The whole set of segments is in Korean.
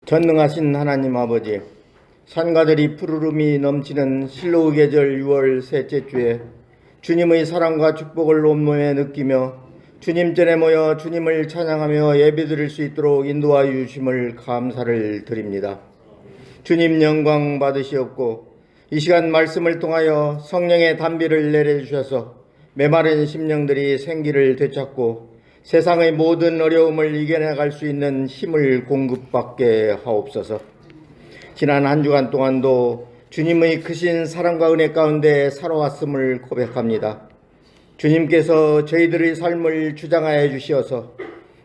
전능하신 하나님 아버지, 산가들이 푸르름이 넘치는 실로의 계절 6월 셋째 주에 주님의 사랑과 축복을 온몸에 느끼며 주님 전에 모여 주님을 찬양하며 예배드릴 수 있도록 인도하여 주심을 감사를 드립니다. 주님 영광 받으시옵고 이 시간 말씀을 통하여 성령의 단비를 내려주셔서 메마른 심령들이 생기를 되찾고 세상의 모든 어려움을 이겨나갈 수 있는 힘을 공급받게 하옵소서. 지난 한 주간 동안도 주님의 크신 사랑과 은혜 가운데 살아왔음을 고백합니다. 주님께서 저희들의 삶을 주장하여 주시어서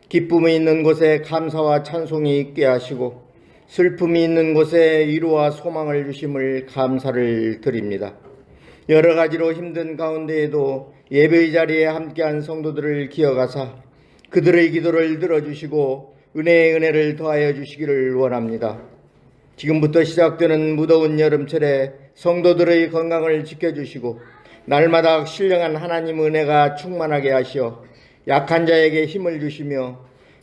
기쁨이 있는 곳에 감사와 찬송이 있게 하시고 슬픔이 있는 곳에 위로와 소망을 주심을 감사를 드립니다. 여러 가지로 힘든 가운데에도 예배의 자리에 함께한 성도들을 기억하사 그들의 기도를 들어주시고 은혜의 은혜를 더하여 주시기를 원합니다. 지금부터 시작되는 무더운 여름철에 성도들의 건강을 지켜주시고 날마다 신령한 하나님 은혜가 충만하게 하시어 약한 자에게 힘을 주시며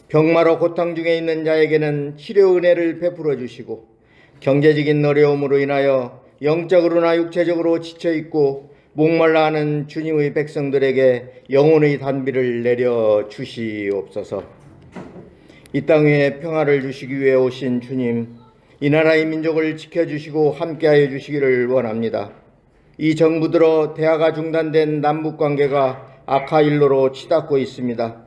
병마로 고통 중에 있는 자에게는 치료 은혜를 베풀어 주시고 경제적인 어려움으로 인하여 영적으로나 육체적으로 지쳐있고 목말라하는 주님의 백성들에게 영혼의 단비를 내려 주시옵소서. 이 땅 위에 평화를 주시기 위해 오신 주님, 이 나라의 민족을 지켜주시고 함께하여 주시기를 원합니다. 이 정부 들어 대화가 중단된 남북관계가 악화일로로 치닫고 있습니다.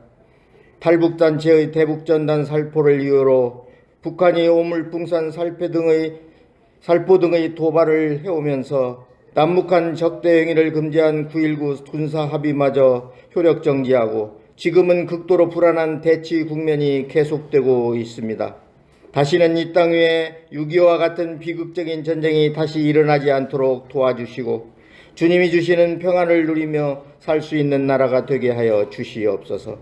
탈북단체의 대북전단 살포를 이유로 북한이 오물풍산 살포 등의 도발을 해오면서 남북한 적대 행위를 금지한 9.19 군사합의마저 효력 정지하고 지금은 극도로 불안한 대치 국면이 계속되고 있습니다. 다시는 이 땅 위에 6.25와 같은 비극적인 전쟁이 다시 일어나지 않도록 도와주시고 주님이 주시는 평안을 누리며 살 수 있는 나라가 되게 하여 주시옵소서.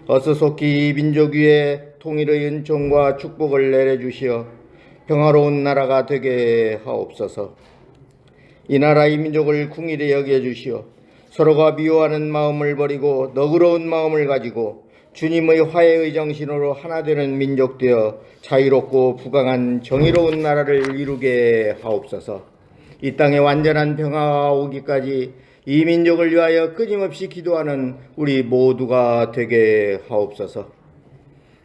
어서 속히 이 민족 위에 통일의 은총과 축복을 내려주시어 평화로운 나라가 되게 하옵소서. 이 나라 이 민족을 궁일히 여겨주시어 서로가 미워하는 마음을 버리고 너그러운 마음을 가지고 주님의 화해의 정신으로 하나 되는 민족 되어 자유롭고 부강한 정의로운 나라를 이루게 하옵소서. 이 땅에 완전한 평화가 오기까지 이 민족을 위하여 끊임없이 기도하는 우리 모두가 되게 하옵소서.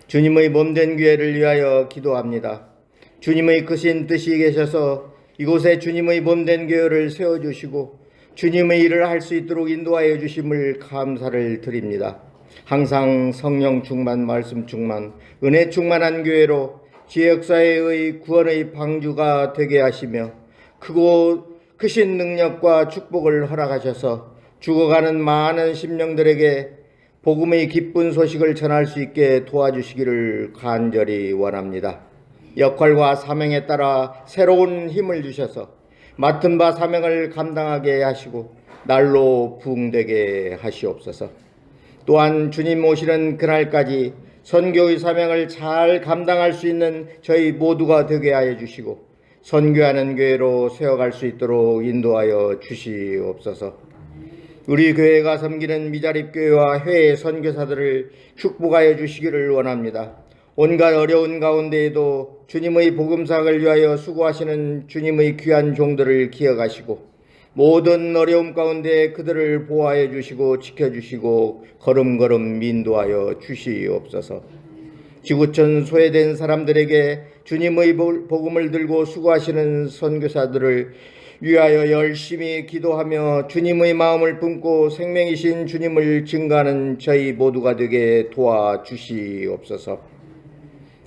주님의 몸된 교회를 위하여 기도합니다. 주님의 크신 뜻이 계셔서 이곳에 주님의 몸된 교회를 세워주시고 주님의 일을 할 수 있도록 인도하여 주심을 감사를 드립니다. 항상 성령 충만, 말씀 충만, 은혜 충만한 교회로 지역사회의 구원의 방주가 되게 하시며 크고 크신 능력과 축복을 허락하셔서 죽어가는 많은 심령들에게 복음의 기쁜 소식을 전할 수 있게 도와주시기를 간절히 원합니다. 역할과 사명에 따라 새로운 힘을 주셔서 맡은 바 사명을 감당하게 하시고 날로 부흥되게 하시옵소서. 또한 주님 오시는 그날까지 선교의 사명을 잘 감당할 수 있는 저희 모두가 되게 하여 주시고 선교하는 교회로 세워갈 수 있도록 인도하여 주시옵소서. 우리 교회가 섬기는 미자립교회와 해외 선교사들을 축복하여 주시기를 원합니다. 온갖 어려운 가운데에도 주님의 복음사역을 위하여 수고하시는 주님의 귀한 종들을 기억하시고 모든 어려움 가운데 그들을 보호하여 주시고 지켜주시고 걸음걸음 인도하여 주시옵소서. 지구촌 소외된 사람들에게 주님의 복음을 들고 수고하시는 선교사들을 위하여 열심히 기도하며 주님의 마음을 품고 생명이신 주님을 증거하는 저희 모두가 되게 도와주시옵소서.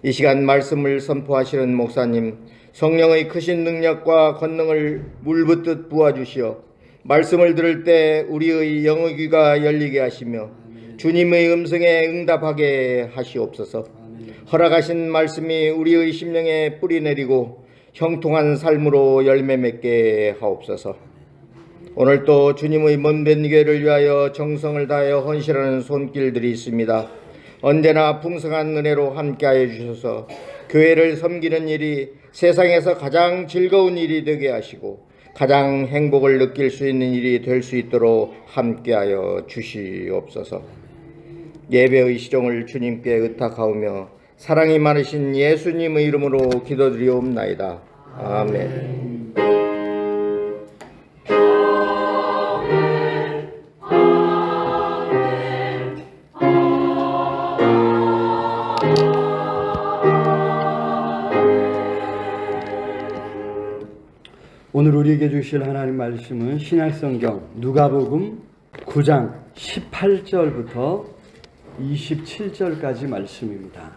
이 시간 말씀을 선포하시는 목사님, 성령의 크신 능력과 권능을 물붓듯 부어주시어 말씀을 들을 때 우리의 영의 귀가 열리게 하시며 주님의 음성에 응답하게 하시옵소서. 허락하신 말씀이 우리의 심령에 뿌리내리고 형통한 삶으로 열매 맺게 하옵소서. 오늘도 주님의 몸된 교회를 위하여 정성을 다하여 헌신하는 손길들이 있습니다. 언제나 풍성한 은혜로 함께하여 주셔서 교회를 섬기는 일이 세상에서 가장 즐거운 일이 되게 하시고 가장 행복을 느낄 수 있는 일이 될 수 있도록 함께하여 주시옵소서. 예배의 시종을 주님께 의탁하오며 사랑이 많으신 예수님의 이름으로 기도드리옵나이다. 아멘. 오늘 우리에게 주실 하나님 말씀은 신약성경 누가복음 9장 18절부터 27절까지 말씀입니다.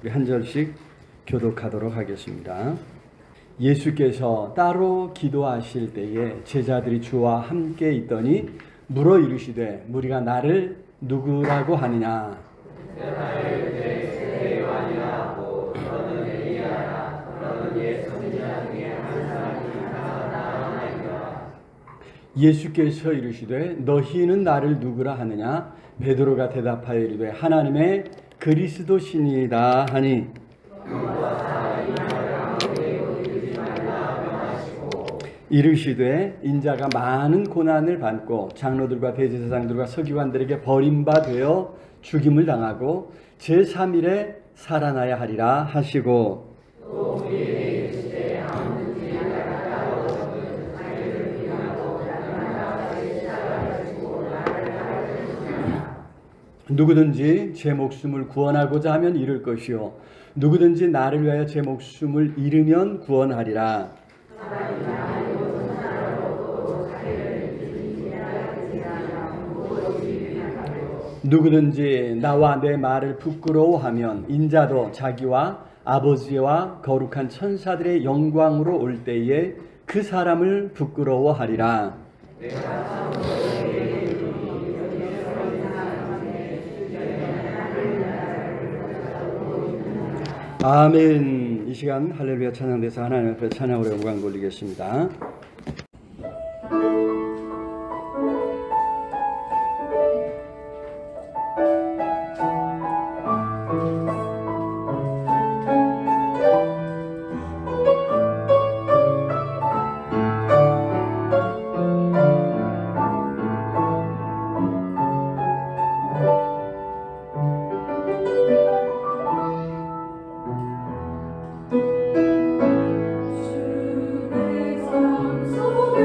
우리 한 절씩 교독하도록 하겠습니다. 예수께서 따로 기도하실 때에 제자들이 주와 함께 있더니 물어 이르시되 무리가 나를 누구라고 하느냐? 예수께서 이르시되 너희는 나를 누구라 하느냐? 베드로가 대답하여 이르되 하나님의 그리스도시니이다 하니 이르시되 인자가 많은 고난을 받고 장로들과 대제사장들과 서기관들에게 버림받아 죽임을 당하고 제3일에 살아나야 하리라 하시고 누구든지 제 목숨을 구원하고자 하면 잃을 것이요 누구든지 나를 위하여 제 목숨을 잃으면 구원하리라. 누구든지 나와 내 말을 부끄러워하면 인자도 자기와 아버지와 거룩한 천사들의 영광으로 올 때에 그 사람을 부끄러워하리라. 아멘. 이 시간 할렐루야 찬양대사 하나님 앞에 찬양으로 영광 돌리겠습니다. 주의 삶 속에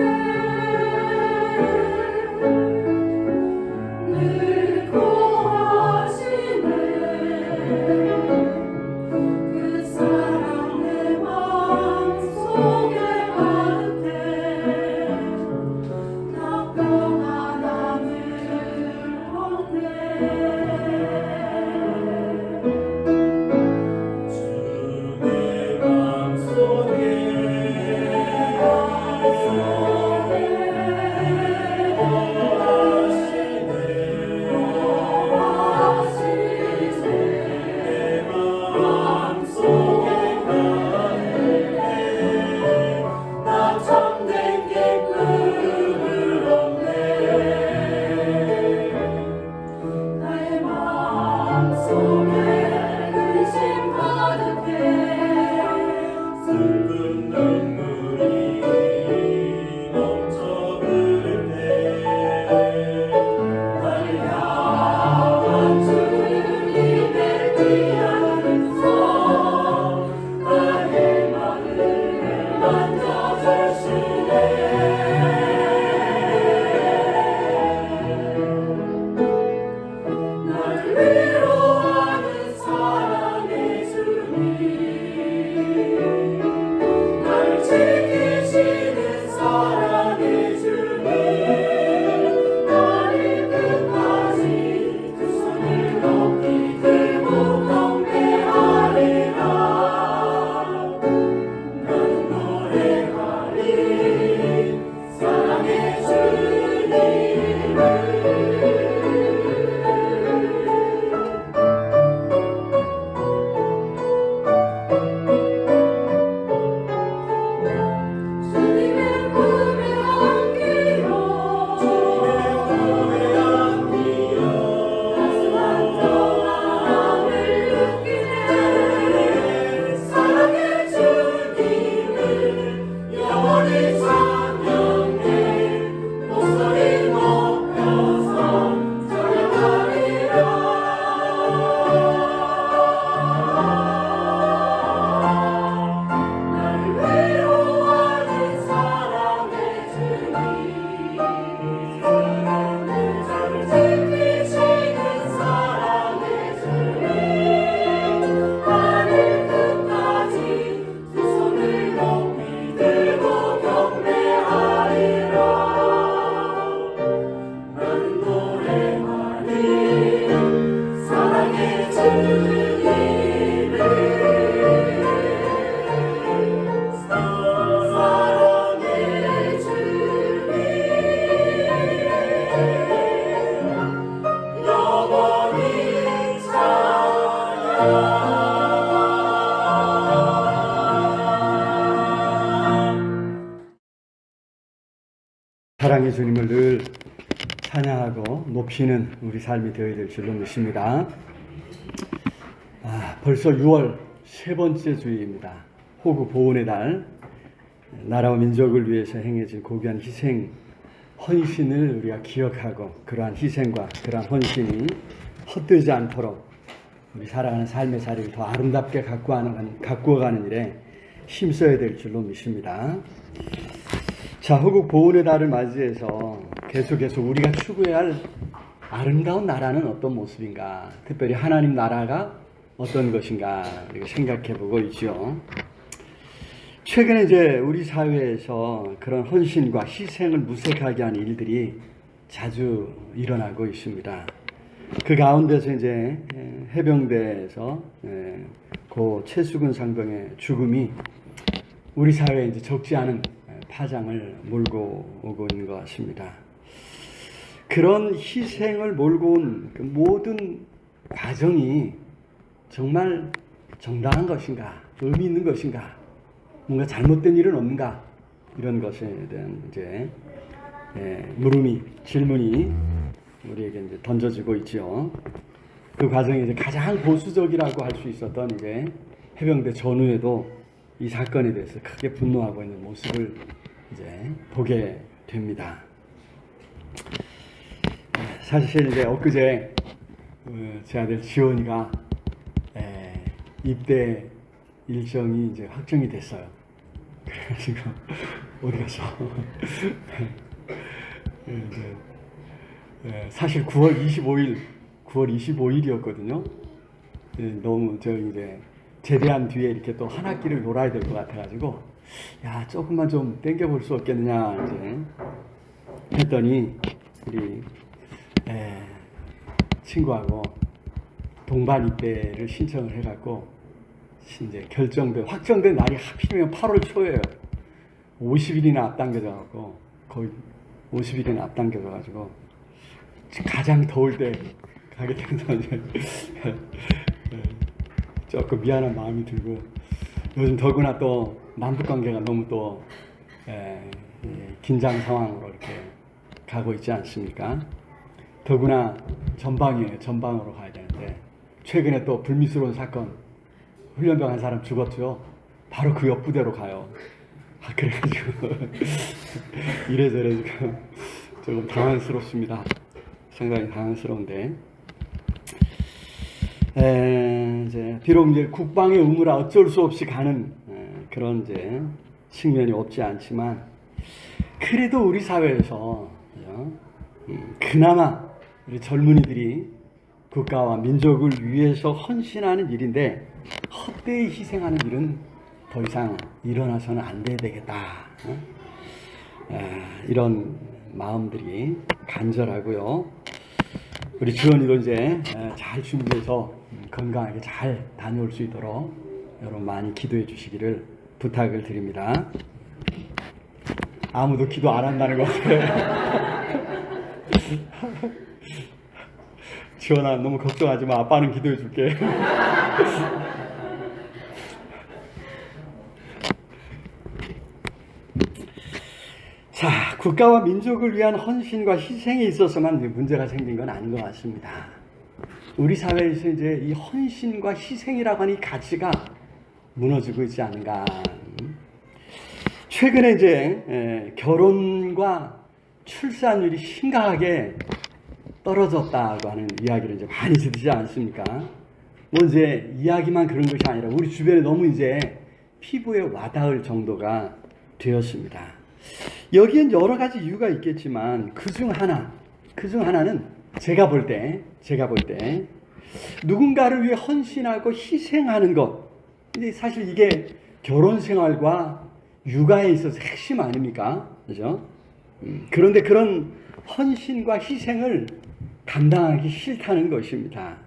사랑의 주님을 늘 찬양하고 높이는 우리 삶이 되어야 될 줄로 믿습니다. 벌써 6월 세 번째 주일입니다. 호국 보훈의 달, 나라와 민족을 위해서 행해진 고귀한 희생, 헌신을 우리가 기억하고 그러한 희생과 그러한 헌신이 헛되지 않도록 우리 살아가는 삶의 자리를 더 아름답게 가꾸어가는 일에 힘써야 될 줄로 믿습니다. 자, 호국 보훈의 달을 맞이해서 계속해서 우리가 추구해야 할 아름다운 나라는 어떤 모습인가, 특별히 하나님 나라가 어떤 것인가 우리가 생각해보고 있죠. 최근에 이제 우리 사회에서 그런 헌신과 희생을 무색하게 하는 일들이 자주 일어나고 있습니다. 그 가운데서 이제 해병대에서 고 최수근 상병의 죽음이 우리 사회에 이제 적지 않은 파장을 몰고 오고 있는 것 같습니다. 그런 희생을 몰고 온 그 모든 과정이 정말 정당한 것인가, 의미 있는 것인가, 뭔가 잘못된 일은 없는가, 이런 것에 대한 이제 질문이 우리에게 이제 던져지고 있죠. 그 과정이 이제 가장 보수적이라고 할 수 있었던 이제 해병대 전후에도 이 사건에 대해서 크게 분노하고 있는 모습을 이제 보게 됩니다. 사실 이제 엊그제 제 아들 지원이가 입대 일정이 이제 확정이 됐어요. 그래가지고 어디 가서 사실 9월 25일이었거든요. 너무 저 이제 제대한 뒤에 이렇게 또 한 학기를 놀아야 될 것 같아가지고, 야, 조금만 좀 땡겨볼 수 없겠느냐 이제 했더니 우리 친구하고 동반 입대를 신청을 해갖고 이제 확정된 날이 하필이면 8월 초예요. 50일이나 앞당겨져갖고 거의 50일이나 앞당겨져가지고 가장 더울 때 가게 돼서 이제 조금 미안한 마음이 들고, 요즘 더구나 또 남북 관계가 너무 또 긴장 상황으로 이렇게 가고 있지 않습니까? 더구나 전방으로 가야 되는데 최근에 또 불미스러운 사건, 훈련병 한 사람 죽었죠. 바로 그 옆 부대로 가요. 그래가지고 이래저래 지금 조금 당황스럽습니다. 상당히 당황스러운데, 이제 비록 이제 국방의 의무라 어쩔 수 없이 가는 그런 이제 측면이 없지 않지만, 그래도 우리 사회에서 그나마 우리 젊은이들이 국가와 민족을 위해서 헌신하는 일인데 헛되이 희생하는 일은 더 이상 일어나서는 안 돼야 되겠다. 이런 마음들이 간절하고요. 우리 지원이도 이제 잘 준비해서 건강하게 잘 다녀올 수 있도록 여러분 많이 기도해 주시기를 부탁을 드립니다. 아무도 기도 안 한다는 것 같아요. 지원아, 너무 걱정하지 마. 아빠는 기도해 줄게. 자, 국가와 민족을 위한 헌신과 희생에 있어서만 문제가 생긴 건 아닌 것 같습니다. 우리 사회에서 이제 이 헌신과 희생이라고 하는 이 가치가 무너지고 있지 않은가. 최근에 이제 결혼과 출산율이 심각하게 떨어졌다고 하는 이야기를 이제 많이 듣지 않습니까? 뭐 이제 이야기만 그런 것이 아니라 우리 주변에 너무 이제 피부에 와닿을 정도가 되었습니다. 여기엔 여러 가지 이유가 있겠지만 그 중 하나는 제가 볼 때 누군가를 위해 헌신하고 희생하는 것. 근데 사실 이게 결혼 생활과 육아에 있어서 핵심 아닙니까? 그죠? 그런데 그런 헌신과 희생을 감당하기 싫다는 것입니다.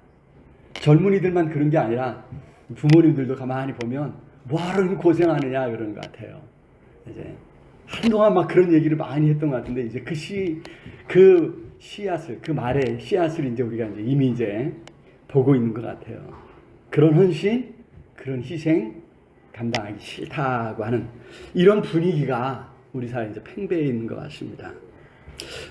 젊은이들만 그런 게 아니라 부모님들도 가만히 보면 뭐하러 고생하느냐 그런 것 같아요. 이제 한동안 막 그런 얘기를 많이 했던 것 같은데, 이제 그 말의 씨앗을 이제 우리가 이제 이미 이제 보고 있는 것 같아요. 그런 헌신, 그런 희생 감당하기 싫다고 하는 이런 분위기가 우리 사회에 이제 팽배해 있는 것 같습니다.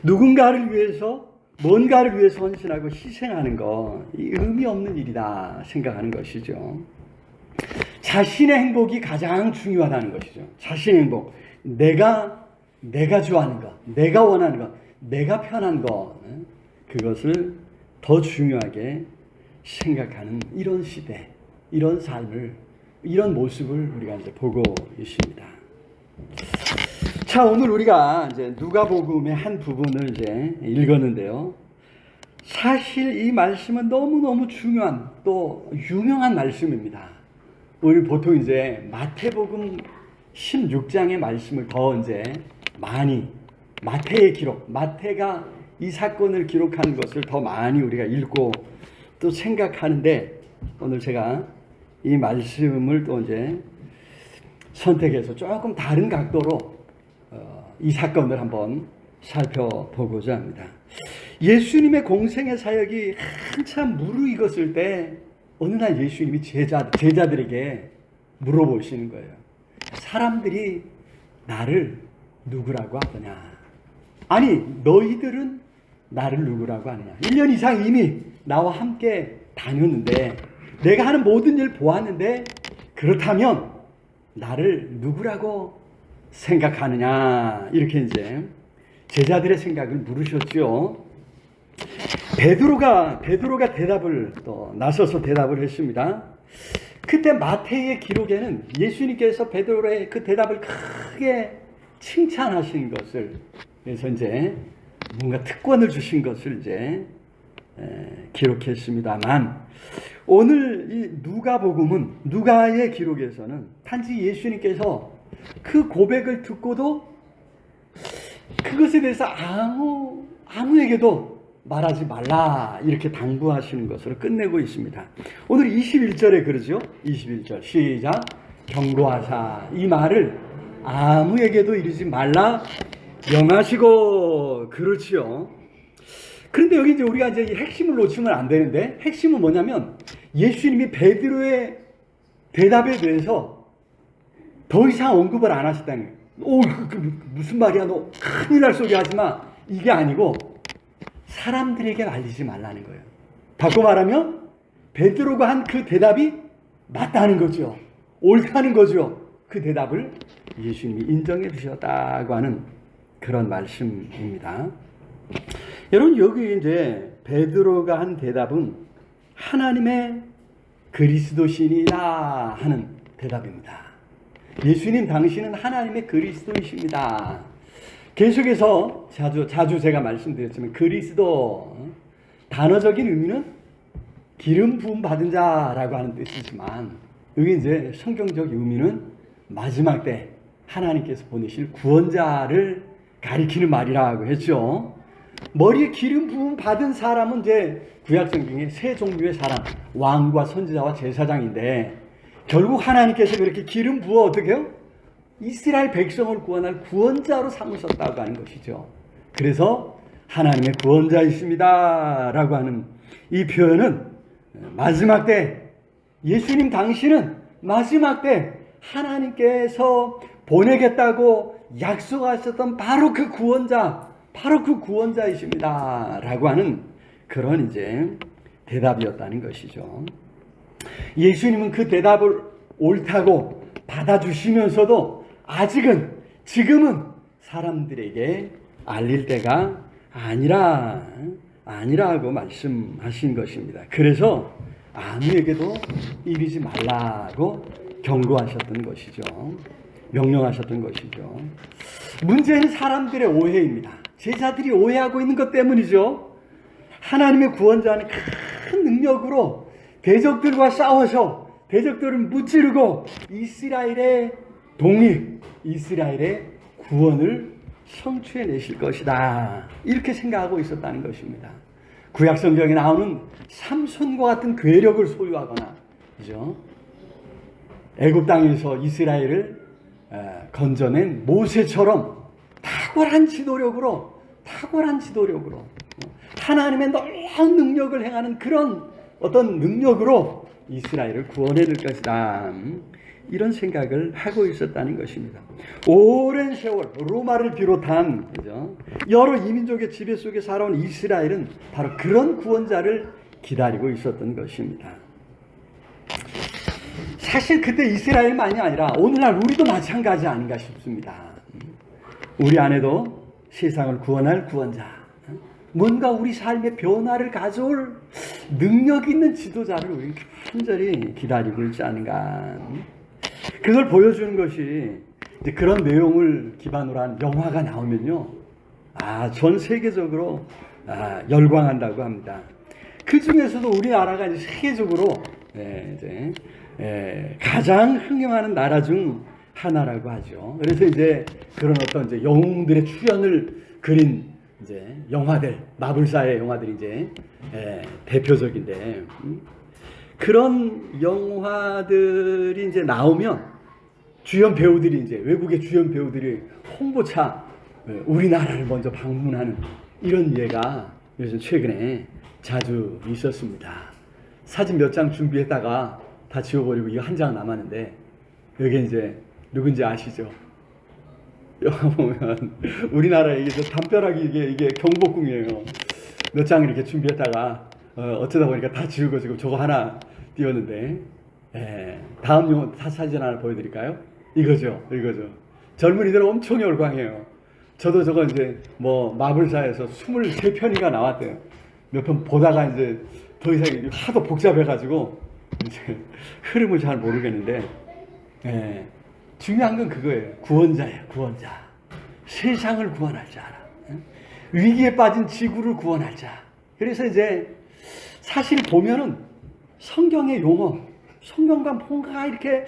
누군가를 위해서, 뭔가를 위해서 헌신하고 희생하는 거, 이 의미 없는 일이다 생각하는 것이죠. 자신의 행복이 가장 중요하다는 것이죠. 자신의 행복. 내가 좋아하는 것, 내가 원하는 것, 내가 편한 것, 그것을 더 중요하게 생각하는 이런 시대, 이런 삶을, 이런 모습을 우리가 이제 보고 있습니다. 자, 오늘 우리가 이제 누가복음의 한 부분을 이제 읽었는데요. 사실 이 말씀은 너무너무 중요한 또 유명한 말씀입니다. 우리 보통 이제 마태복음 16장의 말씀을 더 이제 많이, 마태의 기록, 마태가 이 사건을 기록한 것을 더 많이 우리가 읽고 또 생각하는데, 오늘 제가 이 말씀을 또 이제 선택해서 조금 다른 각도로 이 사건을 한번 살펴보고자 합니다. 예수님의 공생의 사역이 한참 무르익었을 때 어느 날 예수님이 제자들에게 물어보시는 거예요. 사람들이 나를 누구라고 하더냐? 아니, 너희들은 나를 누구라고 하느냐? 1년 이상 이미 나와 함께 다녔는데, 내가 하는 모든 일 보았는데, 그렇다면 나를 누구라고 생각하느냐? 이렇게 이제 제자들의 생각을 물으셨죠. 베드로가 대답을 또 나서서 대답을 했습니다. 그때 마태의 기록에는 예수님께서 베드로의 그 대답을 크게 칭찬하신 것을, 그래서 이제 뭔가 특권을 주신 것을 이제 기록했습니다만, 오늘 이 누가복음은, 누가의 기록에서는 단지 예수님께서 그 고백을 듣고도 그것에 대해서 아무에게도 말하지 말라 이렇게 당부하시는 것으로 끝내고 있습니다. 오늘 21절에 그러죠. 21절 시작. 경고하사 이 말을 아무에게도 이르지 말라 명하시고. 그렇지요. 그런데 여기 이제 우리가 이제 이 핵심을 놓치면 안 되는데, 핵심은 뭐냐면 예수님이 베드로의 대답에 대해서 더 이상 언급을 안 하셨다는 거예요. 무슨 말이야, 너 큰일 날 소리 하지 마. 이게 아니고 사람들에게 알리지 말라는 거예요. 바꿔 말하면 베드로가 한 그 대답이 맞다는 거죠. 옳다는 거죠. 그 대답을 예수님이 인정해 주셨다고 하는 그런 말씀입니다. 여러분, 여기 이제 베드로가 한 대답은 하나님의 그리스도시니라 하는 대답입니다. 예수님 당신은 하나님의 그리스도이십니다. 계속해서 자주 제가 말씀드렸지만 그리스도 단어적인 의미는 기름 부음 받은 자라고 하는 뜻이지만, 여기 이제 성경적 의미는 마지막 때 하나님께서 보내실 구원자를 가리키는 말이라고 했죠. 머리에 기름 부음 받은 사람은 이제 구약 성경에 세 종류의 사람, 왕과 선지자와 제사장인데, 결국 하나님께서 그렇게 기름 부어 어떻게 해요? 이스라엘 백성을 구원할 구원자로 삼으셨다고 하는 것이죠. 그래서 하나님의 구원자이십니다 라고 하는 이 표현은 마지막 때, 예수님 당신은 마지막 때 하나님께서 보내겠다고 약속하셨던 바로 그 구원자이십니다 라고 하는 그런 이제 대답이었다는 것이죠. 예수님은 그 대답을 옳다고 받아주시면서도 지금은 사람들에게 알릴 때가 아니라고 말씀하신 것입니다. 그래서 아무에게도 이르지 말라고 경고하셨던 것이죠. 명령하셨던 것이죠. 문제는 사람들의 오해입니다. 제자들이 오해하고 있는 것 때문이죠. 하나님의 구원자는 큰 능력으로 대적들과 싸워서 대적들을 무찌르고 이스라엘의 독립, 이스라엘의 구원을 성취해내실 것이다. 이렇게 생각하고 있었다는 것입니다. 구약 성경에 나오는 삼손과 같은 괴력을 소유하거나, 그죠? 애굽 땅에서 이스라엘을 건져낸 모세처럼 탁월한 지도력으로 하나님의 놀라운 능력을 행하는 그런 어떤 능력으로 이스라엘을 구원해낼 것이다. 이런 생각을 하고 있었다는 것입니다. 오랜 세월 로마를 비롯한 그죠? 여러 이민족의 지배 속에 살아온 이스라엘은 바로 그런 구원자를 기다리고 있었던 것입니다. 사실 그때 이스라엘만이 아니라 오늘날 우리도 마찬가지 아닌가 싶습니다. 우리 안에도 세상을 구원할 구원자, 뭔가 우리 삶의 변화를 가져올 능력 있는 지도자를 우리는 간절히 기다리고 있지 않은가. 그걸 보여주는 것이 이제 그런 내용을 기반으로 한 영화가 나오면요, 전 세계적으로 열광한다고 합니다. 그 중에서도 우리나라가 이제 세계적으로 가장 흥행하는 나라 중 하나라고 하죠. 그래서 이제 그런 어떤 이제 영웅들의 출연을 그린 이제 영화들, 마블사의 영화들이 이제 대표적인데, 그런 영화들이 이제 나오면 주연 배우들이 이제 외국의 주연 배우들이 홍보차 우리나라를 먼저 방문하는 이런 예가 요즘 최근에 자주 있었습니다. 사진 몇 장 준비했다가 다 지워버리고 이거 한 장 남았는데, 여기 이제 누군지 아시죠? 영화 보면 우리나라에 이게 담벼락이 이게 경복궁이에요. 몇 장 이렇게 준비했다가 어쩌다 보니까 다 지우고 지금 저거 하나 띄웠는데, 다음 사진 하나 보여드릴까요? 이거죠. 젊은이들은 엄청 열광해요. 저도 저거 이제 뭐 마블사에서 23편이가 나왔대요. 몇 편 보다가 이제 더 이상 하도 복잡해가지고 이제 흐름을 잘 모르겠는데, 중요한 건 그거예요. 구원자예요. 구원자. 세상을 구원할 자라. 위기에 빠진 지구를 구원할 자. 그래서 이제 사실 보면은 성경의 용어, 성경과 뭔가 이렇게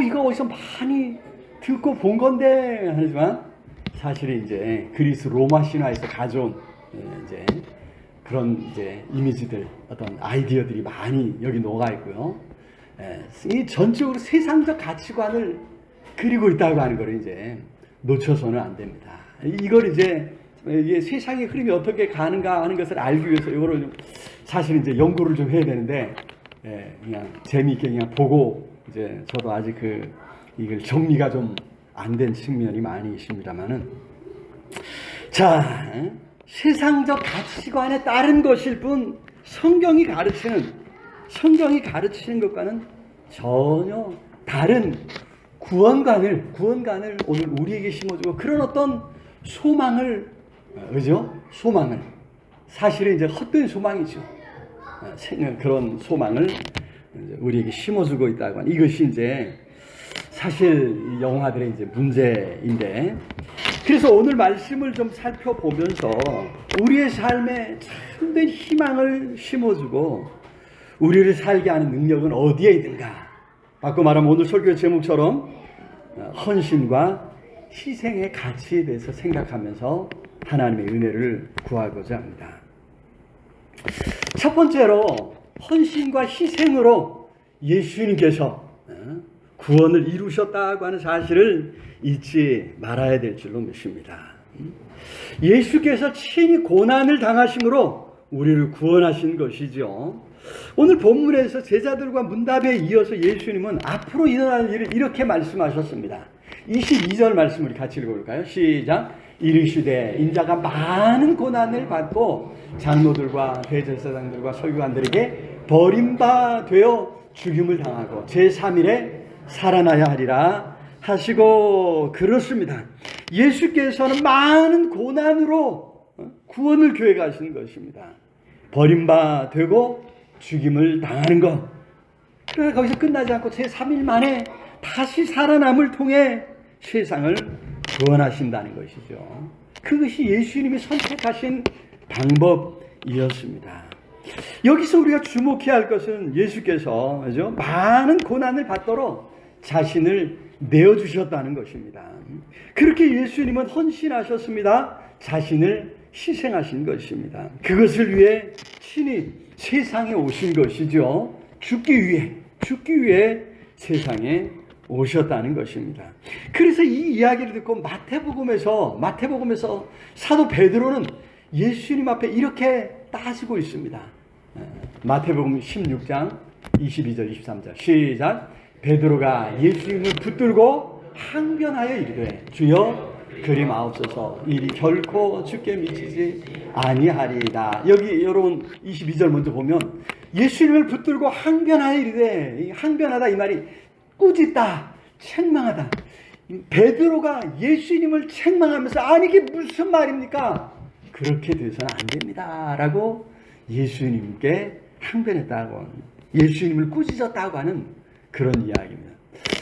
이거 어디서 많이 듣고 본 건데 하지만 사실 이제 그리스 로마 신화에서 가져온 이제 그런 이제 이미지들, 어떤 아이디어들이 많이 여기 녹아 있고요. 이 전적으로 세상적 가치관을 그리고 있다고 하는 걸 이제 놓쳐서는 안 됩니다. 이걸 이제 이게 세상의 흐름이 어떻게 가는가 하는 것을 알기 위해서 이거를 좀 사실 이제 연구를 좀 해야 되는데, 그냥 재미있게 그냥 보고 이제 저도 아직 이걸 정리가 좀 안 된 측면이 많이 있습니다만은, 자, 세상적 가치관에 따른 것일 뿐 성경이 가르치는 것과는 전혀 다른 구원관을 오늘 우리에게 심어주고, 그런 어떤 소망을, 그죠? 소망을, 사실은 이제 헛된 소망이죠. 그런 소망을 우리에게 심어주고 있다고 하는, 이것이 이제 사실 이 영화들의 이제 문제인데, 그래서 오늘 말씀을 좀 살펴보면서 우리의 삶에 참된 희망을 심어주고 우리를 살게 하는 능력은 어디에 있는가? 바꿔 말하면 오늘 설교의 제목처럼 헌신과 희생의 가치에 대해서 생각하면서 하나님의 은혜를 구하고자 합니다. 첫 번째로 헌신과 희생으로 예수님께서 구원을 이루셨다고 하는 사실을 잊지 말아야 될 줄로 믿습니다. 예수께서 친히 고난을 당하심으로 우리를 구원하신 것이죠. 오늘 본문에서 제자들과 문답에 이어서 예수님은 앞으로 일어날 일을 이렇게 말씀하셨습니다. 22절 말씀 우리 같이 읽어볼까요? 시작. 이르시되 인자가 많은 고난을 받고 장로들과 대제사장들과 서기관들에게 버림받되어 죽임을 당하고 제3일에 살아나야 하리라 하시고, 그렇습니다. 예수께서는 많은 고난으로 구원을 계획하시는 것입니다. 버림받되고 죽임을 당하는 것. 그러나 거기서 끝나지 않고 제3일 만에 다시 살아남을 통해 세상을 구원하신다는 것이죠. 그것이 예수님이 선택하신 방법이었습니다. 여기서 우리가 주목해야 할 것은 예수께서 그죠? 많은 고난을 받도록 자신을 내어주셨다는 것입니다. 그렇게 예수님은 헌신하셨습니다. 자신을 희생하신 것입니다. 그것을 위해 친히 세상에 오신 것이죠. 죽기 위해 세상에 오셨다는 것입니다. 그래서 이 이야기를 듣고 마태복음에서 사도 베드로는 예수님 앞에 이렇게 따지고 있습니다. 마태복음 16장 22절 23절 시작. 베드로가 예수님을 붙들고 항변하여 이르되 주여 그리마옵소서 일이 결코 주께 미치지 아니하리이다. 여기 여러분 22절 먼저 보면 예수님을 붙들고 항변하여 이르되, 이 항변하다 이 말이 꾸짖다, 책망하다. 베드로가 예수님을 책망하면서 아니 이게 무슨 말입니까? 그렇게 돼서는 안 됩니다 라고 예수님께 항변했다고, 예수님을 꾸짖었다고 하는 그런 이야기입니다.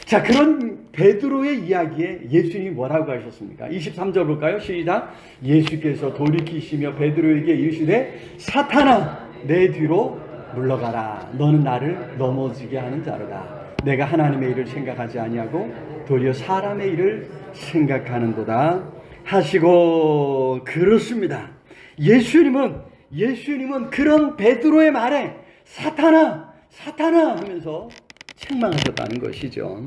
자, 그런 베드로의 이야기에 예수님이 뭐라고 하셨습니까? 23절 볼까요? 시작. 예수께서 돌이키시며 베드로에게 이르시되 사탄아 내 뒤로 물러가라. 너는 나를 넘어지게 하는 자로다. 내가 하나님의 일을 생각하지 아니하고 도리어 사람의 일을 생각하는도다 하시고, 그렇습니다. 예수님은 그런 베드로의 말에 사탄아 사탄아 하면서 책망하셨다는 것이죠.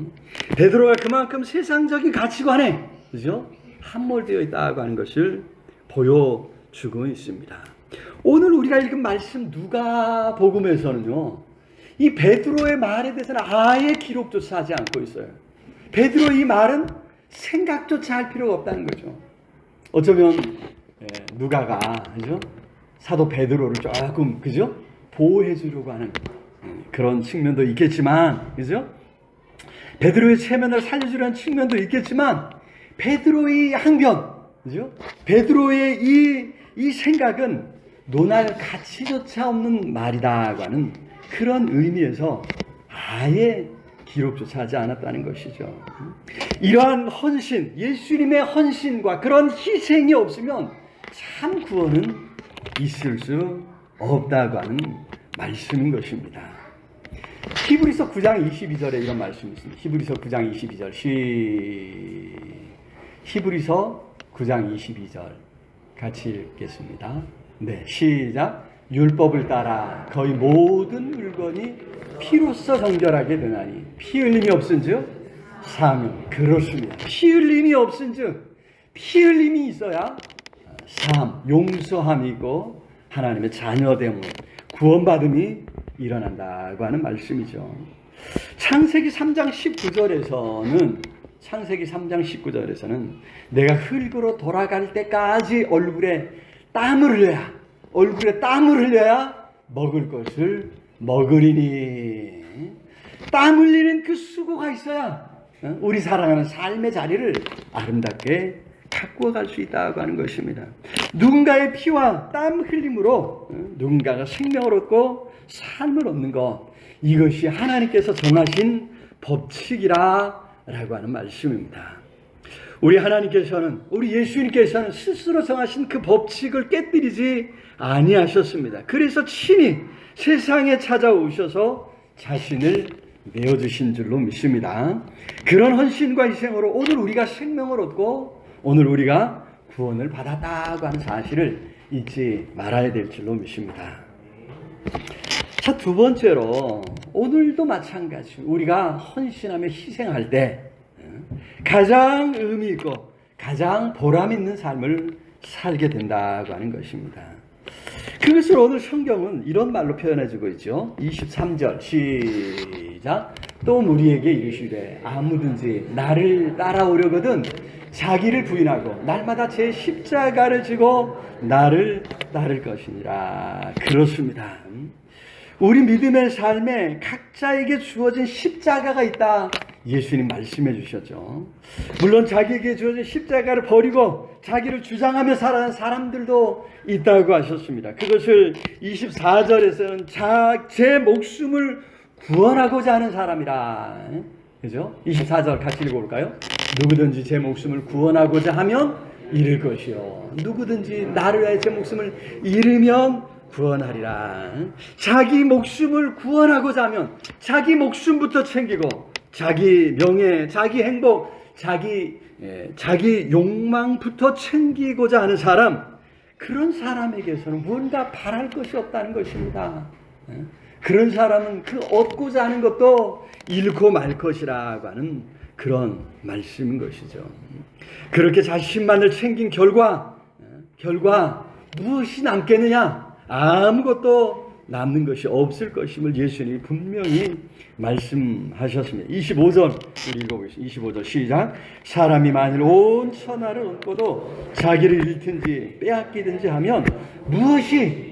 베드로가 그만큼 세상적인 가치관에, 그죠? 함몰되어 있다고 하는 것을 보여주고 있습니다. 오늘 우리가 읽은 말씀 누가복음에서는요, 이 베드로의 말에 대해서는 아예 기록조차 하지 않고 있어요. 베드로의 이 말은 생각조차 할 필요가 없다는 거죠. 어쩌면 누가가, 그죠? 사도 베드로를 조금, 그죠? 보호해 주려고 하는 그런 측면도 있겠지만, 그죠? 베드로의 체면을 살려주려는 측면도 있겠지만, 베드로의 항변, 그죠? 베드로의 이 생각은 논할 가치조차 없는 말이다고 하는 그런 의미에서 아예 기록조차 하지 않았다는 것이죠. 이러한 헌신, 예수님의 헌신과 그런 희생이 없으면 참 구원은 있을 수 없다고 하는 말씀인 것입니다. 히브리서 9장 22절에 이런 말씀이 있습니다. 히브리서 9장 22절 히브리서 9장 22절 같이 읽겠습니다. 네, 시작. 율법을 따라 거의 모든 물건이 피로써 정결하게 되나니 피 흘림이 없은즉 사함. 그렇습니다. 피 흘림이 없은즉, 피 흘림이 있어야 사함, 용서함이고 하나님의 자녀됨, 구원받음이 일어난다고 하는 말씀이죠. 창세기 3장 19절에서는 내가 흙으로 돌아갈 때까지 얼굴에 땀을 흘려야 먹을 것을 먹으리니, 땀 흘리는 그 수고가 있어야 우리 살아가는 삶의 자리를 아름답게 가꾸어 갈 수 있다고 하는 것입니다. 누군가의 피와 땀 흘림으로 누군가가 생명을 얻고 삶을 얻는 것, 이것이 하나님께서 정하신 법칙이라고 하는 말씀입니다. 우리 하나님께서는, 우리 예수님께서는 스스로 정하신 그 법칙을 깨뜨리지 아니하셨습니다. 그래서 친히 세상에 찾아오셔서 자신을 내어주신 줄로 믿습니다. 그런 헌신과 희생으로 오늘 우리가 생명을 얻고 오늘 우리가 구원을 받았다고 하는 사실을 잊지 말아야 될 줄로 믿습니다. 자, 두 번째로 오늘도 마찬가지, 우리가 헌신하며 희생할 때 가장 의미 있고 가장 보람 있는 삶을 살게 된다고 하는 것입니다. 그것을 오늘 성경은 이런 말로 표현해주고 있죠. 23절 시작. 또 우리에게 이르시되 아무든지 나를 따라오려거든 자기를 부인하고 날마다 제 십자가를 지고 나를 따를 것이니라. 그렇습니다. 우리 믿음의 삶에 각자에게 주어진 십자가가 있다, 예수님 말씀해 주셨죠. 물론 자기에게 주어진 십자가를 버리고 자기를 주장하며 살아가는 사람들도 있다고 하셨습니다. 그것을 24절에서는 제 목숨을 구원하고자 하는 사람이라. 그죠? 24절 같이 읽어볼까요? 누구든지 제 목숨을 구원하고자 하면 잃을 것이요, 누구든지 나를 위하여 제 목숨을 잃으면 구원하리라. 자기 목숨을 구원하고자 하면 자기 목숨부터 챙기고 자기 명예, 자기 행복, 자기 욕망부터 챙기고자 하는 사람, 그런 사람에게서는 뭔가 바랄 것이 없다는 것입니다. 그런 사람은 그 얻고자 하는 것도 잃고 말 것이라고 하는 그런 말씀인 것이죠. 그렇게 자신만을 챙긴 결과 무엇이 남겠느냐? 아무것도 남는 것이 없을 것임을 예수님이 분명히 말씀하셨습니다. 25절 우리 읽어보겠습니다. 25절 시작. 사람이 만일 온 천하를 얻고도 자기를 잃든지 빼앗기든지 하면 무엇이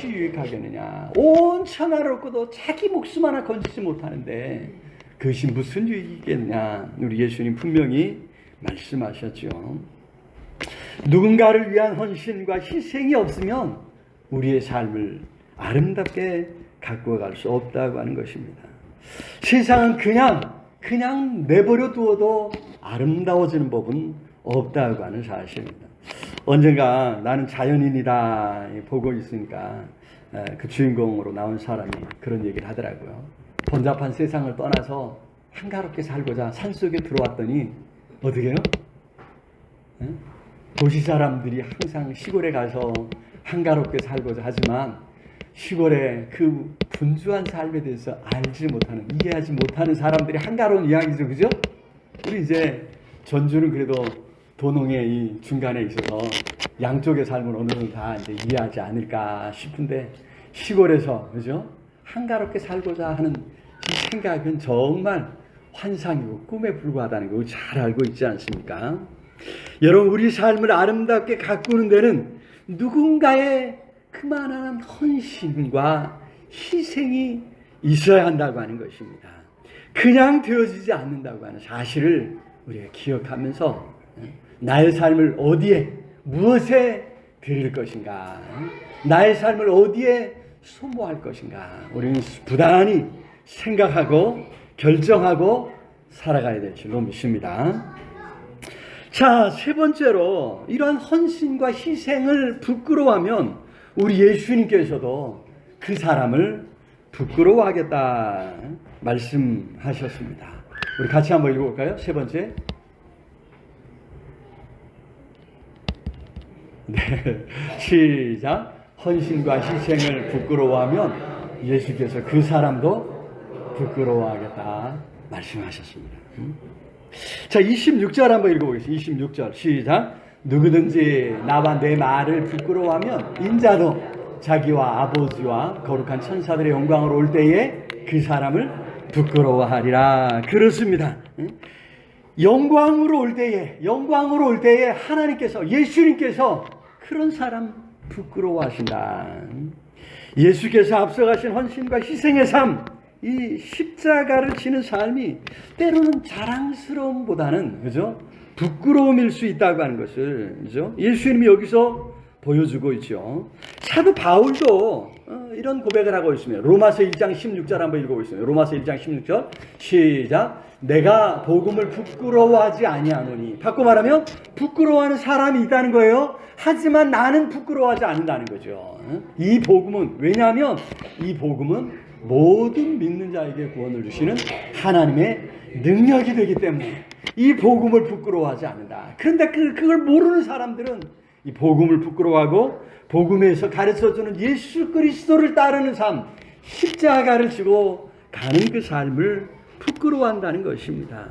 유익하겠느냐. 온 천하를 얻고도 자기 목숨 하나 건지지 못하는데 그것이 무슨 유익이겠냐. 우리 예수님 분명히 말씀하셨죠. 누군가를 위한 헌신과 희생이 없으면 우리의 삶을 아름답게 가꾸어 갈 수 없다고 하는 것입니다. 세상은 그냥 내버려 두어도 아름다워지는 법은 없다고 하는 사실입니다. 언젠가 나는 자연인이다 보고 있으니까 그 주인공으로 나온 사람이 그런 얘기를 하더라고요. 번잡한 세상을 떠나서 한가롭게 살고자 산속에 들어왔더니 어떻게 해요? 도시 사람들이 항상 시골에 가서 한가롭게 살고자 하지만 시골의 그 분주한 삶에 대해서 이해하지 못하는 사람들이 한가로운 이야기죠. 그죠? 우리 이제 전주는 그래도 도농의 이 중간에 있어서 양쪽의 삶을 어느 정도 다 이제 이해하지 않을까 싶은데 시골에서, 그죠? 한가롭게 살고자 하는 이 생각은 정말 환상이고 꿈에 불과하다는 걸 잘 알고 있지 않습니까? 여러분, 우리 삶을 아름답게 가꾸는 데는 누군가의 그만한 헌신과 희생이 있어야 한다고 하는 것입니다. 그냥 되어지지 않는다고 하는 사실을 우리가 기억하면서 나의 삶을 어디에, 무엇에 드릴 것인가, 나의 삶을 어디에 소모할 것인가, 우리는 부단히 생각하고 결정하고 살아가야 될 줄로 믿습니다. 자, 세 번째로 이러한 헌신과 희생을 부끄러워하면 우리 예수님께서도 그 사람을 부끄러워하겠다 말씀하셨습니다. 우리 같이 한번 읽어볼까요? 세 번째. 네, 시작. 헌신과 희생을 부끄러워하면 예수께서 그 사람도 부끄러워하겠다 말씀하셨습니다. 자, 26절 한번 읽어보겠습니다. 26절 시작. 누구든지 나와 내 말을 부끄러워하면 인자도 자기와 아버지와 거룩한 천사들의 영광으로 올 때에 그 사람을 부끄러워하리라. 그렇습니다. 영광으로 올 때에 하나님께서, 예수님께서 그런 사람 부끄러워하신다. 예수께서 앞서가신 헌신과 희생의 삶, 이 십자가를 지는 삶이 때로는 자랑스러움보다는, 그죠? 부끄러움일 수 있다고 하는 것을, 그죠? 예수님이 여기서 보여주고 있죠. 사도 바울도 이런 고백을 하고 있습니다. 로마서 1장 16절 한번 읽어보겠습니다. 로마서 1장 16절 시작. 내가 복음을 부끄러워하지 아니하노니, 바꿔 말하면 부끄러워하는 사람이 있다는 거예요. 하지만 나는 부끄러워하지 않는다는 거죠. 이 복음은, 왜냐하면 이 복음은 모든 믿는 자에게 구원을 주시는 하나님의 능력이 되기 때문에 이 복음을 부끄러워하지 않는다. 그런데 그걸 모르는 사람들은 이 복음을 부끄러워하고 복음에서 가르쳐주는 예수 그리스도를 따르는 삶, 십자가를 지고 가는 그 삶을 부끄러워한다는 것입니다.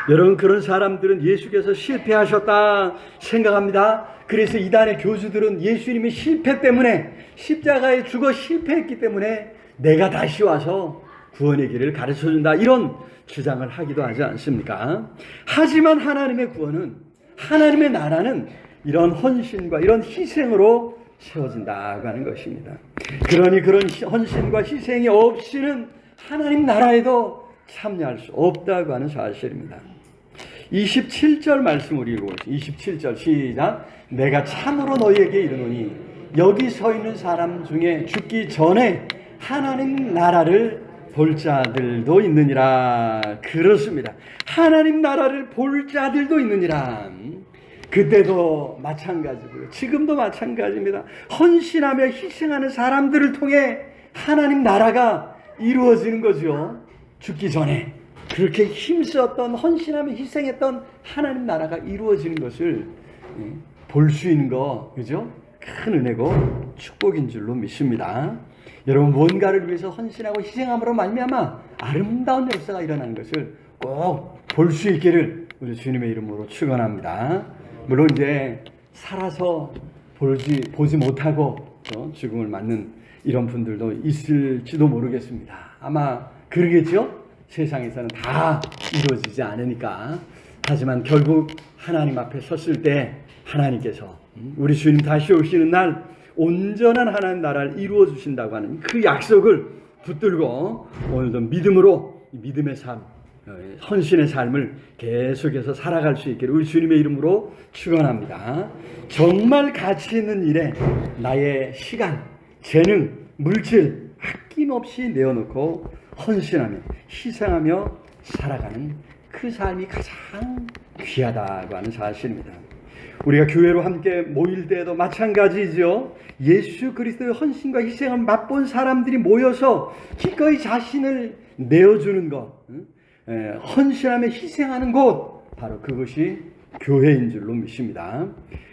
여러분, 그런 사람들은 예수께서 실패하셨다 생각합니다. 그래서 이단의 교주들은 예수님의 실패 때문에, 십자가에 죽어 실패했기 때문에 내가 다시 와서 구원의 길을 가르쳐준다, 이런 주장을 하기도 하지 않습니까? 하지만 하나님의 구원은, 하나님의 나라는 이런 헌신과 이런 희생으로 세워진다고 하는 것입니다. 그러니 그런 헌신과 희생이 없이는 하나님 나라에도 참여할 수 없다고 하는 사실입니다. 27절 말씀 우리 읽어보겠습니다. 27절 시작. 내가 참으로 너희에게 이르노니 여기 서 있는 사람 중에 죽기 전에 하나님 나라를 볼 자들도 있느니라. 그렇습니다. 하나님 나라를 볼 자들도 있느니라. 그때도 마찬가지고요. 지금도 마찬가지입니다. 헌신하며 희생하는 사람들을 통해 하나님 나라가 이루어지는 거죠. 죽기 전에 그렇게 힘썼던, 헌신하며 희생했던 하나님 나라가 이루어지는 것을 볼 수 있는 거, 그죠? 큰 은혜고 축복인 줄로 믿습니다. 여러분, 뭔가를 위해서 헌신하고 희생함으로 말미암아 아름다운 역사가 일어나는 것을 꼭 볼 수 있기를 우리 주님의 이름으로 축원합니다. 물론 이제 살아서 보지 못하고 그렇죠? 죽음을 맞는 이런 분들도 있을지도 모르겠습니다. 아마 그러겠죠? 세상에서는 다 이루어지지 않으니까. 하지만 결국 하나님 앞에 섰을 때 하나님께서 우리 주님 다시 오시는 날 온전한 하나님 나라를 이루어 주신다고 하는 그 약속을 붙들고 오늘도 믿음으로 믿음의 삶, 헌신의 삶을 계속해서 살아갈 수 있기를 우리 주님의 이름으로 축원합니다. 정말 가치 있는 일에 나의 시간, 재능, 물질 아낌없이 내어놓고 헌신하며 희생하며 살아가는 그 삶이 가장 귀하다고 하는 사실입니다. 우리가 교회로 함께 모일 때도 마찬가지죠. 예수 그리스도의 헌신과 희생을 맛본 사람들이 모여서 기꺼이 자신을 내어주는 것, 헌신하며 희생하는 곳, 바로 그것이 교회인 줄로 믿습니다.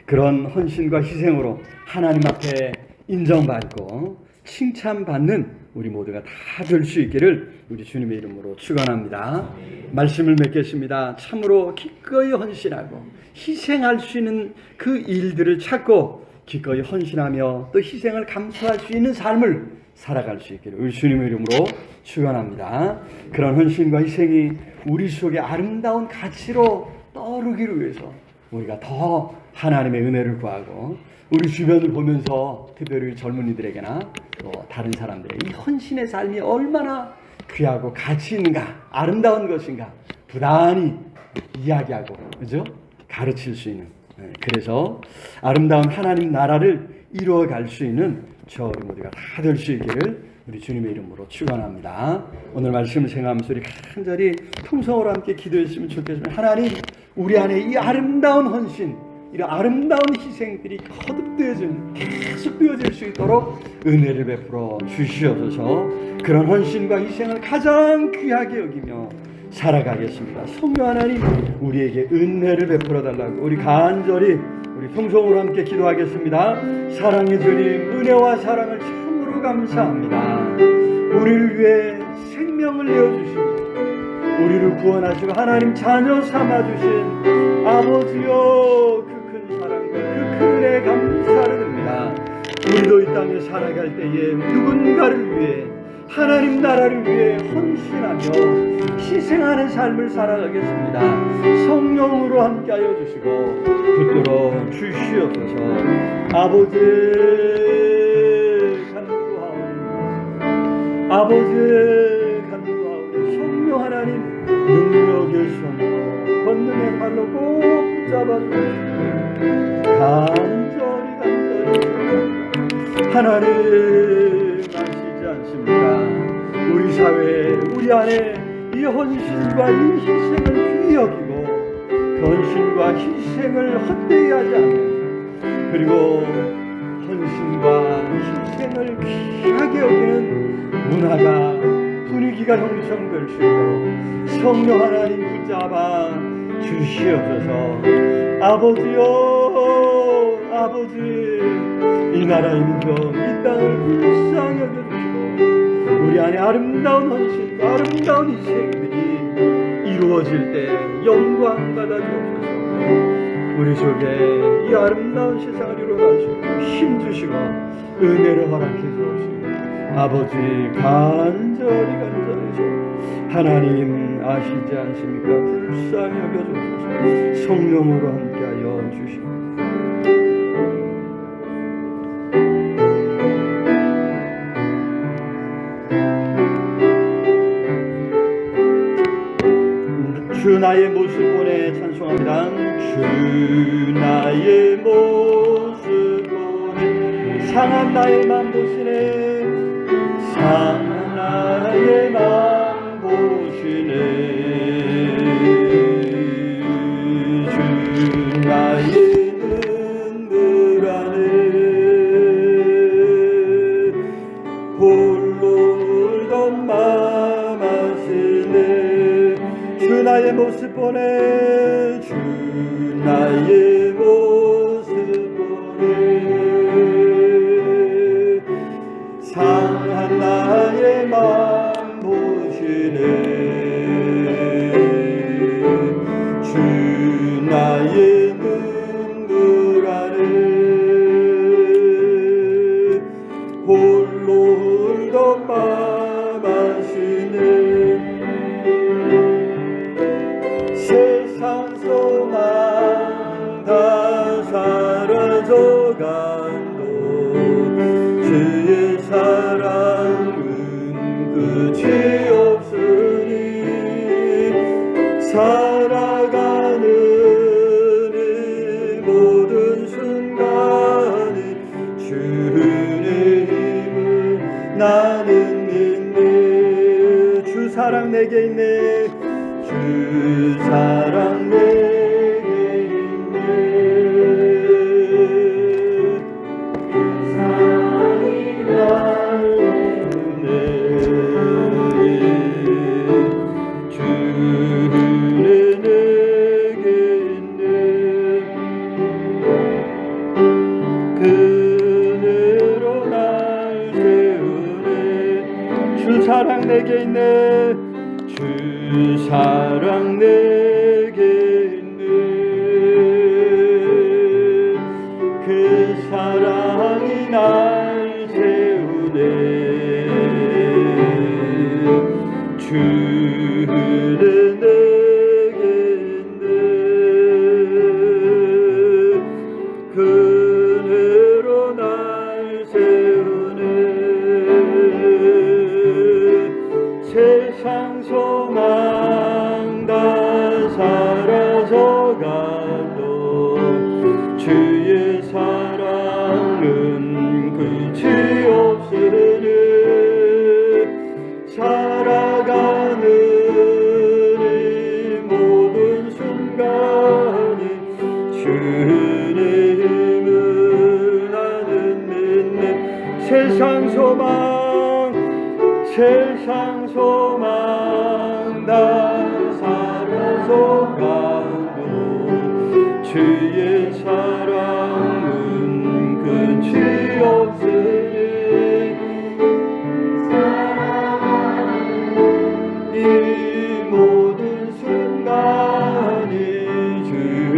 그런 헌신과 희생으로 하나님 앞에 인정받고 칭찬받는 우리 모두가 다 될 수 있기를 우리 주님의 이름으로 축원합니다. 말씀을 맺겠습니다. 참으로 기꺼이 헌신하고 희생할 수 있는 그 일들을 찾고 기꺼이 헌신하며 또 희생을 감수할 수 있는 삶을 살아갈 수 있기를 우리 주님의 이름으로 축원합니다. 그런 헌신과 희생이 우리 속에 아름다운 가치로 떠오르기를 위해서 우리가 더 하나님의 은혜를 구하고 우리 주변을 보면서 특별히 젊은이들에게나 또 다른 사람들의 이 헌신의 삶이 얼마나 귀하고 가치 있는가, 아름다운 것인가 부단히 이야기하고, 그죠? 가르칠 수 있는, 그래서 아름다운 하나님 나라를 이루어갈 수 있는 저 우리 모두가 다 될 수 있기를 우리 주님의 이름으로 축원합니다. 오늘 말씀을 생각하면서 우리 간절히 통성으로 함께 기도했으면 좋겠습니다. 하나님, 우리 안에 이 아름다운 헌신, 이런 아름다운 희생들이 거듭되어진, 계속 되어질 수 있도록 은혜를 베풀어 주시옵소서. 그런 헌신과 희생을 가장 귀하게 여기며 살아가겠습니다. 성령 하나님, 우리에게 은혜를 베풀어 달라고 우리 간절히 우리 통성으로 함께 기도하겠습니다. 사랑의 주님, 은혜와 사랑을 참으로 감사합니다. 우리를 위해 생명을 내어주시고 우리를 구원하시고 하나님 자녀 삼아주신 아버지여, 그 큰 사랑과 그 큰 은혜에 감사를 드립니다. 우리도 이 땅에 살아갈 때에 누군가를 위해 하나님 나라를 위해 헌신하며 희생하는 삶을 살아가겠습니다. 성령으로 함께하여 주시고 붙들어 주시옵소서. 아버지 간구하오니, 아버지 간구하오니, 성령 하나님 능력의 손으로 권능의 발로 꼭 붙잡아 주시고 간절히 하나님 아시지 않습니까? 우리 사회에, 우리 안에 이 헌신과 이 희생을 귀히 여기고 그 헌신과 희생을 헛되이 하지 않는, 그리고 헌신과 희생을 귀하게 여기는 문화가, 분위기가 형성될 수 있도록 성령 하나님 붙잡아 주시옵소서. 아버지여, 아버지, 이 나라의 민족, 이 땅을 불쌍히 여겨주시고 우리 안에 아름다운 헌신과 아름다운 희생들이 이루어질 때 영광 받아주옵소서. 우리 속에 이 아름다운 세상을 이루어가시고 힘주시고 은혜를 허락해 주옵시고 아버지 간절히 하나님 아시지 않습니까? 불쌍히 여겨주옵소서. 성령으로 함께하여 주시고 주 나의 모습 보내 찬송합니다. 주 나의 모습 보내 상한 나의 맘 보시네, 상한 나의 맘 보시네. 주 나의 눈물 안에 홀로 울던 맘 아시네. 주 나의 모습 보내, 주 나의 모습 보내. 상한 나의 맘 보시네. 주 나의 눈물 안에 살아가도 주의 사랑은 끝이 없으니 살아가는 이 모든 순간에 주의 힘을 나는 믿네. 주 사랑 내게 있네. 주 사랑 내게 있네. 사랑이 나를 주는 내게 있네. 그대로 날 세우네. 주 사랑 내게 있네. 주 사랑 내게 있네. 그 사랑이 날 세우네. 주는 내게 있네. 그대로 날 세우네. 세상 소망 다 사라져가도 주의 사랑은 끝이 없으니 살아가는 이 모든 순간이 주의 힘을 나는 믿네. 세상 소망 다 사라져가도 주의 사랑은 끝이 없으니 이 모든 순간이 주의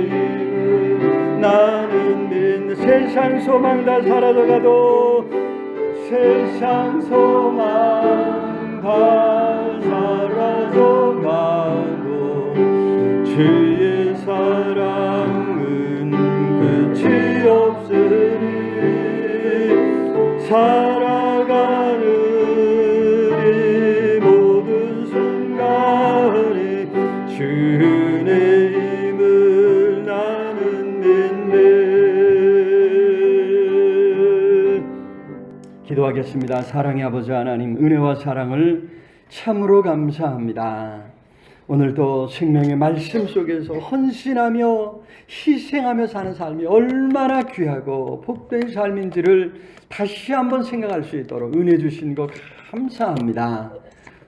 힘을 나는 믿는. 세상 소망 다 사라져가도 세상 소망 다 사라져가도 주의 사랑은 끝이 없으니 살아가는 이 모든 순간에 주의 힘을 나는 믿네. 기도하겠습니다. 사랑의 아버지 하나님, 은혜와 사랑을 참으로 감사합니다. 오늘도 생명의 말씀 속에서 헌신하며 희생하며 사는 삶이 얼마나 귀하고 복된 삶인지를 다시 한번 생각할 수 있도록 은혜 주신 것 감사합니다.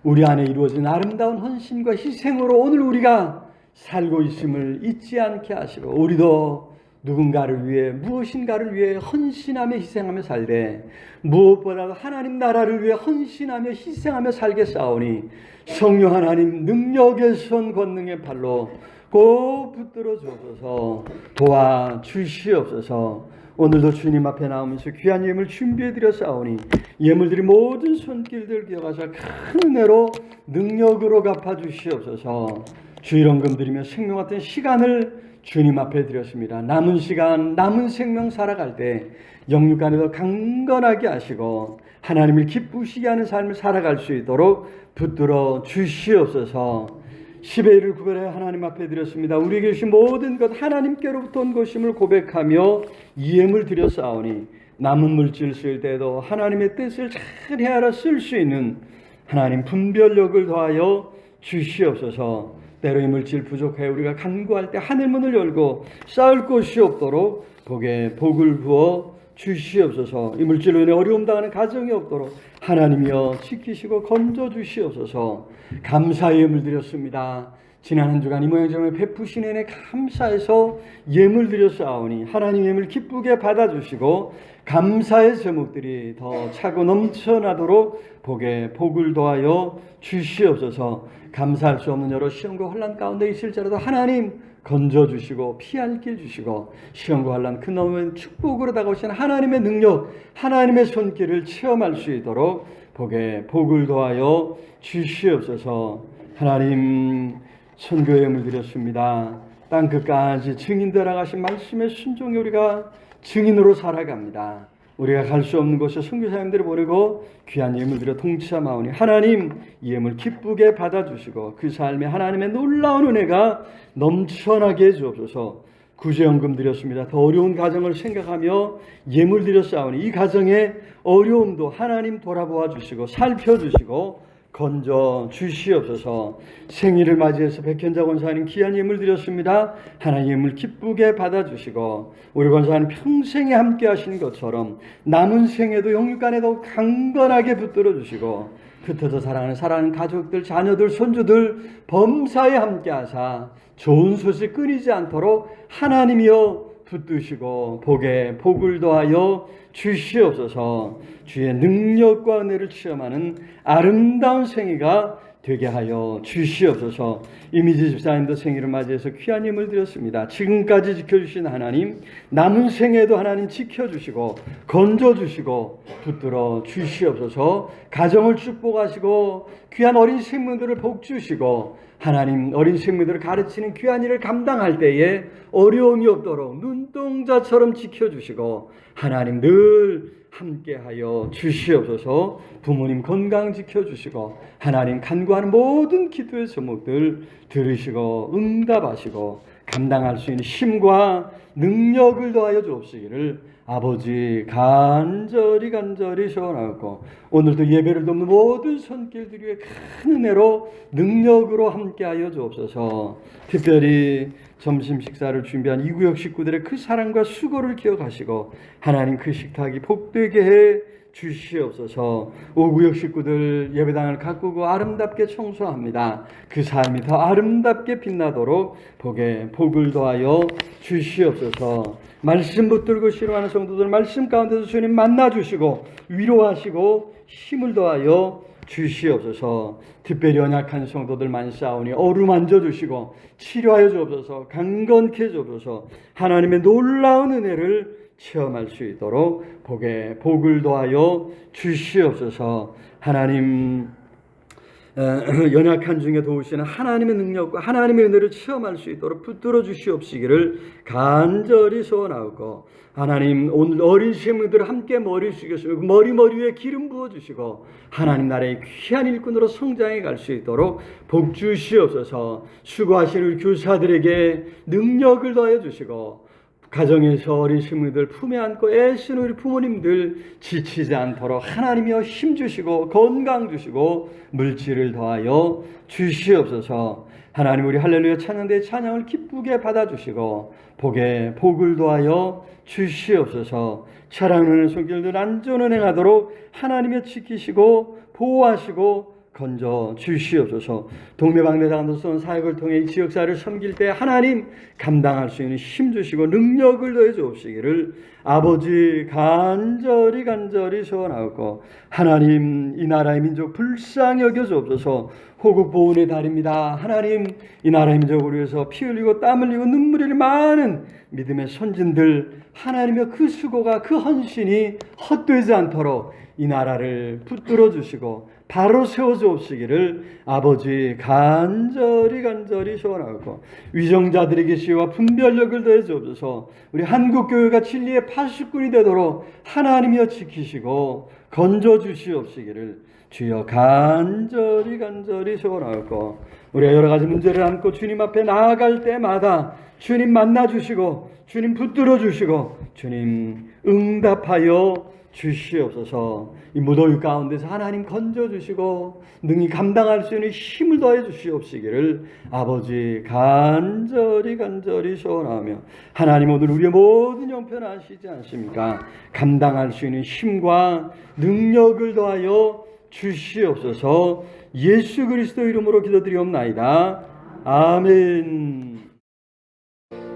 우리 안에 이루어진 아름다운 헌신과 희생으로 오늘 우리가 살고 있음을 잊지 않게 하시고 우리도 누군가를 위해 무엇인가를 위해 헌신하며 희생하며 살되 무엇보다도 하나님 나라를 위해 헌신하며 희생하며 살겠사오니 성령 하나님 능력의 손 권능의 팔로 꼭 붙들어 주셔서 도와주시옵소서. 오늘도 주님 앞에 나오면서 귀한 예물 준비해 드렸사오니 예물들이 모든 손길들 기억하사 큰 은혜로 능력으로 갚아주시옵소서. 주일원금 드리며 생명 같은 시간을 주님 앞에 드렸습니다. 남은 시간 남은 생명 살아갈 때 영육 안에도 강건하게 하시고 하나님을 기쁘시게 하는 삶을 살아갈 수 있도록 붙들어 주시옵소서. 10의 1을 구별해 하나님 앞에 드렸습니다. 우리에게 주신 모든 것 하나님께로부터 온 것임을 고백하며 예물 드렸사오니 남은 물질 쓸 때도 하나님의 뜻을 잘 헤아려 쓸 수 있는 하나님 분별력을 더하여 주시옵소서. 때로 이 물질 부족하여 우리가 간구할 때 하늘문을 열고 쌓을 곳이 없도록 복을 부어 주시옵소서. 이 물질로 인해 어려움 당하는 가정이 없도록 하나님이여 지키시고 건져 주시옵소서. 감사의 예물 드렸습니다. 지난 한 주간 이 모양처럼 베푸신 은혜 감사해서 예물 드렸사오니 하나님 예물 기쁘게 받아주시고 감사의 제목들이 더 차고 넘쳐나도록 복을 더하여 주시옵소서. 감사할 수 없는 여러 시험과 혼란 가운데 있을지라도 하나님 건져주시고 피할 길 주시고 시험과 혼란 그 너머엔 축복으로 다가오신 하나님의 능력 하나님의 손길을 체험할 수 있도록 복을 더하여 주시옵소서. 하나님 선교의 예물 드렸습니다. 땅끝까지 증인되라 하신 말씀에 순종해 우리가 증인으로 살아갑니다. 우리가 갈 수 없는 곳에 선교사님들을 보내고 귀한 예물들을 동참하오니 하나님 이 예물 기쁘게 받아주시고 그 삶에 하나님의 놀라운 은혜가 넘쳐나게 해주옵소서. 구제연금 드렸습니다. 더 어려운 가정을 생각하며 예물 드렸사오니 이 가정의 어려움도 하나님 돌아보아 주시고 살펴주시고 건져 주시옵소서. 생일을 맞이해서 백현자 권사님 귀한 예물 드렸습니다. 하나님 예물 기쁘게 받아주시고 우리 권사님 평생에 함께 하신 것처럼 남은 생에도 영육간에 더욱 강건하게 붙들어 주시고 흩어져 사랑하는 가족들, 자녀들, 손주들 범사에 함께 하사 좋은 소식 끊이지 않도록 하나님이여 붙드시고 복을 더하여 주시옵소서. 주의 능력과 은혜를 체험하는 아름다운 생애가 되게 하여 주시옵소서. 이미지 집사님도 생일을 맞이해서 귀한 예물 드렸습니다. 지금까지 지켜주신 하나님, 남은 생에도 하나님 지켜주시고 건져주시고 붙들어 주시옵소서. 가정을 축복하시고 귀한 어린 생명들을 복주시고 하나님 어린 생명들을 가르치는 귀한 일을 감당할 때에 어려움이 없도록 눈동자처럼 지켜주시고 하나님 늘 함께하여 주시옵소서. 부모님 건강 지켜주시고 하나님 간구하는 모든 기도의 제목들 들으시고 응답하시고 감당할 수 있는 힘과 능력을 더하여 주옵시기를 아버지 간절히 소원하고 오늘도 예배를 돕는 모든 손길들 위해 큰 은혜로 능력으로 함께하여 주옵소서. 특별히 점심 식사를 준비한 이구역 식구들의 그 사랑과 수고를 기억하시고 하나님 그 식탁이 복되게 해 주시옵소서. 5구역 식구들 예배당을 가꾸고 아름답게 청소합니다. 그 삶이 더 아름답게 빛나도록 복을 더하여 주시옵소서. 말씀 붙들고 싫어하는 성도들 말씀 가운데서 주님 만나주시고 위로하시고 힘을 더하여 주시옵소서. 특별히 연약한 성도들 많사오니 어루만져 주시고 치료하여 주옵소서. 강건케 주옵소서. 하나님의 놀라운 은혜를 체험할 수 있도록 복을 더하여 주시옵소서. 하나님 연약한 중에 도우시는 하나님의 능력과 하나님의 은혜를 체험할 수 있도록 붙들어 주시옵시기를 간절히 소원하고 하나님 오늘 어린 생명들을 함께 머리 숙여주시고 머리 위에 기름 부어주시고 하나님 나라의 귀한 일꾼으로 성장해 갈 수 있도록 복 주시옵소서. 수고하시는 우리 교사들에게 능력을 더해 주시고 가정에서 어린 식물들 품에 안고 애쓰는 우리 부모님들 지치지 않도록 하나님이여 힘주시고 건강 주시고 물질을 더하여 주시옵소서. 하나님 우리 할렐루야 찬양대의 찬양을 기쁘게 받아주시고 복을 더하여 주시옵소서. 사랑하는 손길들 안전을 행하도록 하나님이 지키시고 보호하시고 건져 주시옵소서. 동네방네장도선 사역을 통해 이 지역사회를 섬길 때 하나님 감당할 수 있는 힘 주시고 능력을 더해 주옵시기를 아버지 간절히 소원하고 하나님 이 나라의 민족 불쌍히 여겨 주옵소서. 호국 보훈의 달입니다. 하나님 이 나라의 민족을 위해서 피 흘리고 땀 흘리고 눈물 흘리는 많은 믿음의 선진들 하나님의 그 수고가 그 헌신이 헛되지 않도록 이 나라를 붙들어 주시고 바로 세워 주옵시기를 아버지 간절히 소원하고 위정자들에게 시와 분별력을 더해 주옵소서. 우리 한국교회가 진리의 파수꾼이 되도록 하나님이여 지키시고 건져 주시옵시기를 주여 간절히 소원하고 우리가 여러 가지 문제를 안고 주님 앞에 나아갈 때마다 주님 만나 주시고 주님 붙들어 주시고 주님 응답하여 주시옵소서. 이 무더위 가운데서 하나님 건져 주시고 능히 감당할 수 있는 힘을 더해 주시옵시기를 아버지 간절히 소원하며 하나님 오늘 우리의 모든 형편 아시지 않습니까? 감당할 수 있는 힘과 능력을 더하여 주시옵소서. 예수 그리스도 이름으로 기도드리옵나이다. 아멘.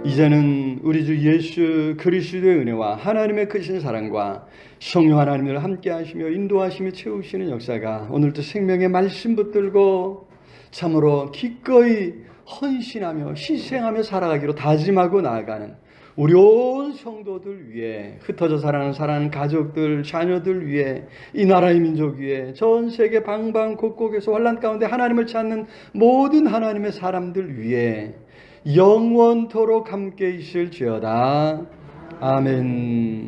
이제는 우리 주 예수 그리스도의 은혜와 하나님의 크신 사랑과 성령 하나님을 함께 하시며 인도하시며 채우시는 역사가 오늘도 생명의 말씀 붙들고 참으로 기꺼이 헌신하며 희생하며 살아가기로 다짐하고 나아가는 우리 온 성도들 위해 흩어져 살아가는 가족들 자녀들 위해 이 나라의 민족 위해 전 세계 방방곡곡에서 환난 가운데 하나님을 찾는 모든 하나님의 사람들 위해 영원토록 함께 있을지어다. 아멘.